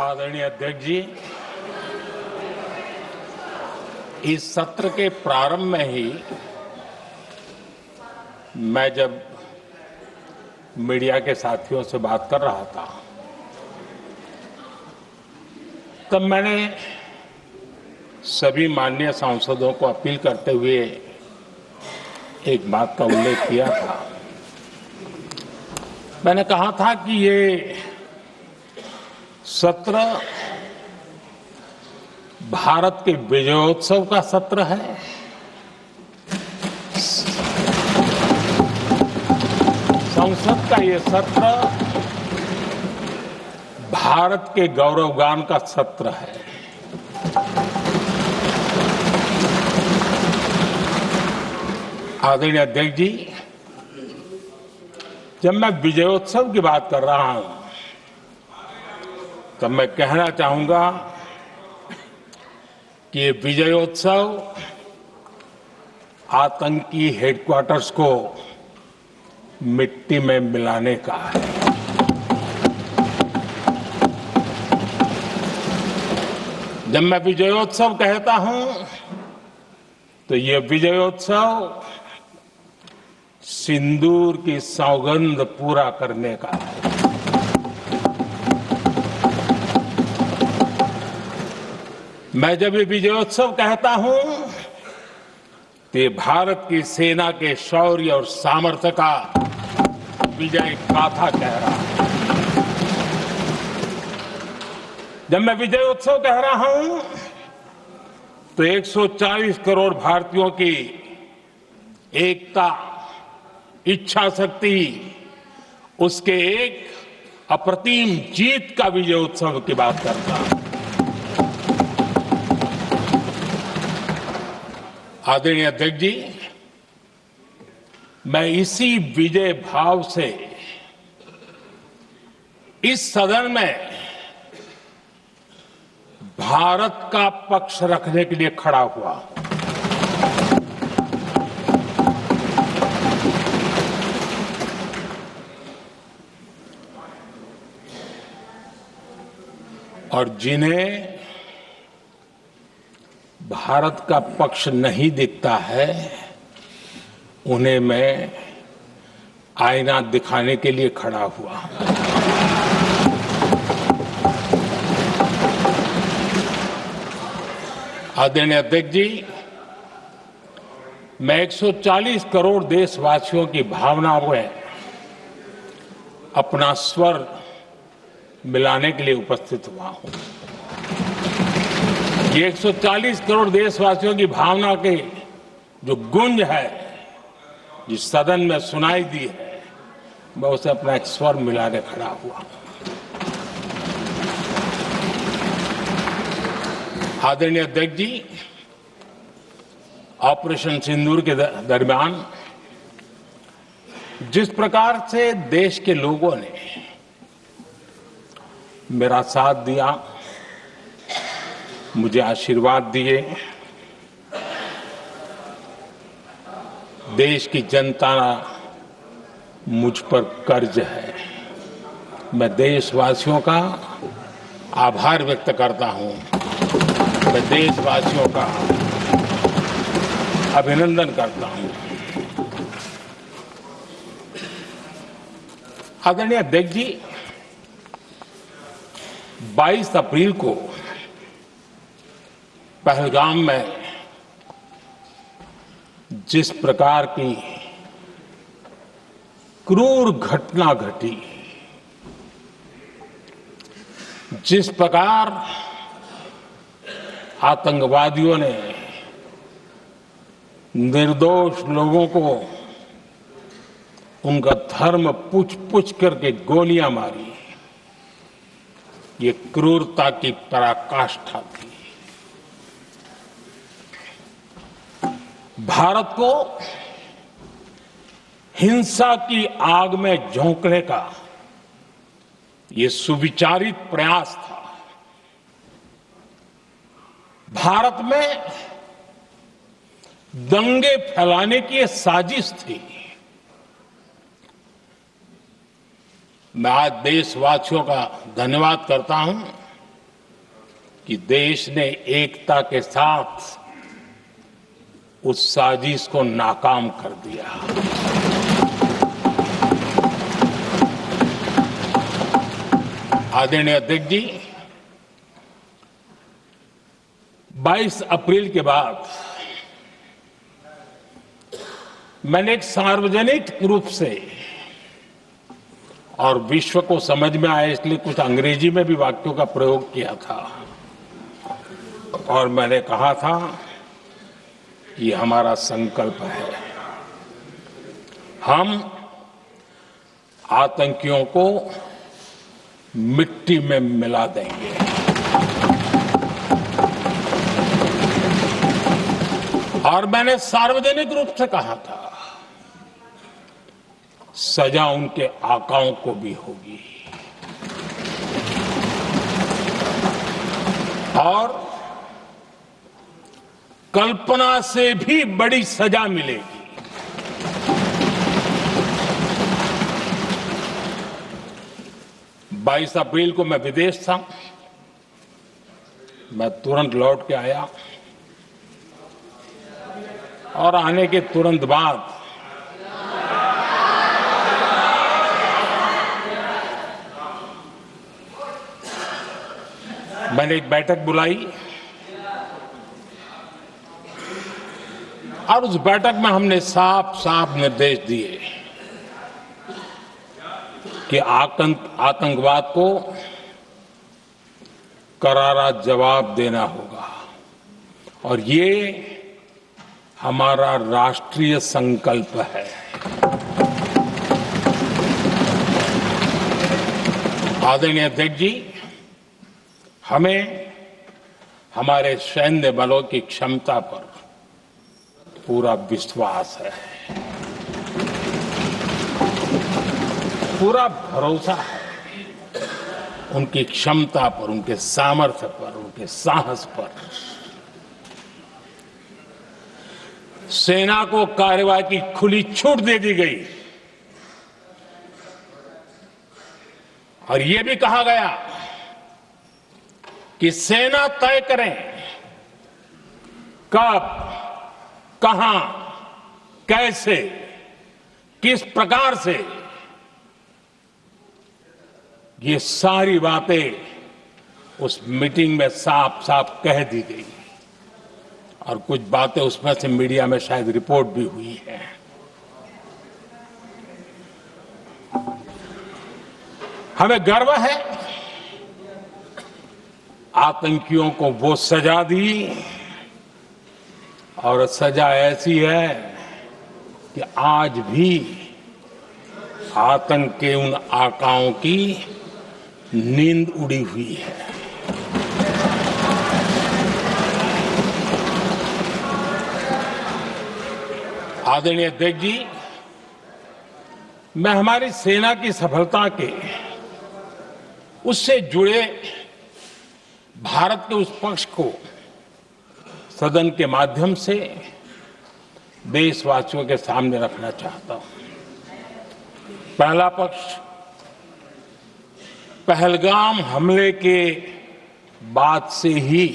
आदरणीय अध्यक्ष जी, इस सत्र के प्रारंभ में ही मैं जब मीडिया के साथियों से बात कर रहा था तब मैंने सभी माननीय सांसदों को अपील करते हुए एक बात का उल्लेख किया था। मैंने कहा था कि ये सत्र भारत के विजयोत्सव का सत्र है। संसद का ये सत्र भारत के गौरवगान का सत्र है। आदरणीय अध्यक्ष जी, जब मैं विजयोत्सव की बात कर रहा हूं तब मैं कहना चाहूंगा कि ये विजयोत्सव आतंकी हेडक्वार्टर्स को मिट्टी में मिलाने का है। जब मैं विजयोत्सव कहता हूं तो ये विजयोत्सव सिंदूर की सौगंध पूरा करने का है। मैं जब ये विजयोत्सव कहता हूं तो ये भारत की सेना के शौर्य और सामर्थ्य का विजय गाथा कह रहा है। जब मैं विजयोत्सव कह रहा हूं तो 140 करोड़ भारतीयों की एकता, इच्छा शक्ति, उसके एक अप्रतिम जीत का विजयोत्सव की बात करता हूं। आदरणीय अध्यक्ष जी, मैं इसी विजय भाव से इस सदन में भारत का पक्ष रखने के लिए खड़ा हुआ। और जिन्हें भारत का पक्ष नहीं दिखता है उन्हें मैं आईना दिखाने के लिए खड़ा हुआ। आदरणीय अध्यक्ष जी, मैं 140 करोड़ देशवासियों की भावनाओं में अपना स्वर मिलाने के लिए उपस्थित हुआ हूं। ये 140 करोड़ देशवासियों की भावना के जो गूंज है, जिस सदन में सुनाई दी है, मैं उसे अपना एक स्वर मिलाने खड़ा हुआ। आदरणीय अध्यक्ष जी, ऑपरेशन सिंदूर के दरमियान जिस प्रकार से देश के लोगों ने मेरा साथ दिया, मुझे आशीर्वाद दिए, देश की जनता मुझ पर कर्ज है। मैं देशवासियों का आभार व्यक्त करता हूं। मैं देशवासियों का अभिनंदन करता हूं। आदरणीय अध्यक्ष जी, 22 अप्रैल को पहलगाम में जिस प्रकार की क्रूर घटना घटी, जिस प्रकार आतंकवादियों ने निर्दोष लोगों को उनका धर्म पूछ पूछ करके गोलियां मारी, ये क्रूरता की पराकाष्ठा थी। भारत को हिंसा की आग में झोंकने का ये सुविचारित प्रयास था। भारत में दंगे फैलाने की ये साजिश थी। मैं आज देशवासियों का धन्यवाद करता हूं कि देश ने एकता के साथ उस साजिश को नाकाम कर दिया। आदरणीय अध्यक्ष जी, 22 अप्रैल के बाद मैंने एक सार्वजनिक रूप से और विश्व को समझ में आए इसलिए कुछ अंग्रेजी में भी वाक्यों का प्रयोग किया था और मैंने कहा था कि हमारा संकल्प है, हम आतंकियों को मिट्टी में मिला देंगे। और मैंने सार्वजनिक रूप से कहा था, सजा उनके आकाओं को भी होगी और कल्पना से भी बड़ी सजा मिलेगी। 22 अप्रैल को मैं विदेश था, मैं तुरंत लौट के आया और आने के तुरंत बाद मैंने एक बैठक बुलाई और उस बैठक में हमने साफ साफ निर्देश दिए कि आतंकवाद को करारा जवाब देना होगा और ये हमारा राष्ट्रीय संकल्प है। आदरणीय अध्यक्ष जी, हमें हमारे सैन्य बलों की क्षमता पर पूरा विश्वास है, पूरा भरोसा है उनकी क्षमता पर, उनके सामर्थ्य पर, उनके साहस पर। सेना को कार्रवाई की खुली छूट दे दी गई और यह भी कहा गया कि सेना तय करें कब, कहां, कैसे, किस प्रकार से। ये सारी बातें उस मीटिंग में साफ साफ कह दी गई और कुछ बातें उसमें से मीडिया में शायद रिपोर्ट भी हुई है। हमें गर्व है, आतंकियों को वो सजा दी और सजा ऐसी है कि आज भी आतंक के उन आकाओं की नींद उड़ी हुई है। आदरणीय अध्यक्ष जी, मैं हमारी सेना की सफलता के उससे जुड़े भारत के उस पक्ष को सदन के माध्यम से देशवासियों के सामने रखना चाहता हूं। पहला पक्ष, पहलगाम हमले के बाद से ही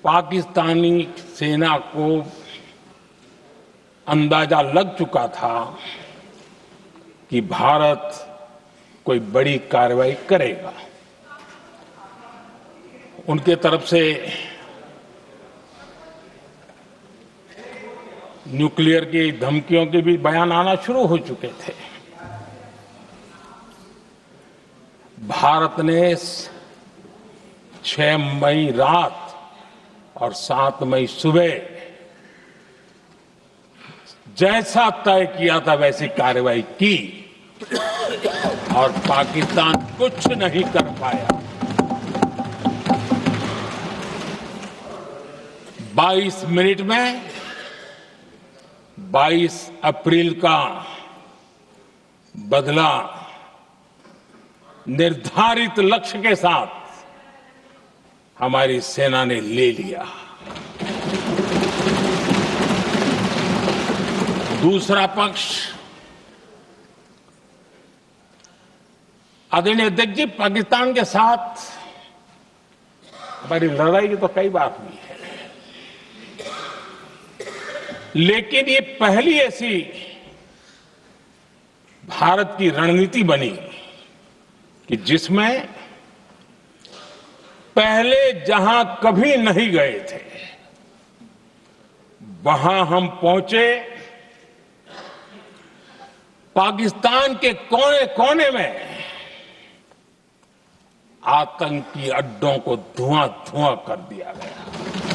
पाकिस्तानी सेना को अंदाजा लग चुका था कि भारत कोई बड़ी कार्रवाई करेगा। उनके तरफ से न्यूक्लियर की धमकियों के भी बयान आना शुरू हो चुके थे। भारत ने 6 मई रात और 7 मई सुबह जैसा तय किया था वैसी कार्रवाई की और पाकिस्तान कुछ नहीं कर पाया। 22 मिनट में 22 अप्रैल का बदला निर्धारित लक्ष्य के साथ हमारी सेना ने ले लिया। दूसरा पक्ष, आदरणीय अध्यक्ष जी, पाकिस्तान के साथ हमारी लड़ाई तो कई बार हुई है, लेकिन ये पहली ऐसी भारत की रणनीति बनी कि जिसमें पहले जहां कभी नहीं गए थे वहां हम पहुंचे, पाकिस्तान के कोने कोने में आतंकी अड्डों को धुआं धुआं कर दिया गया।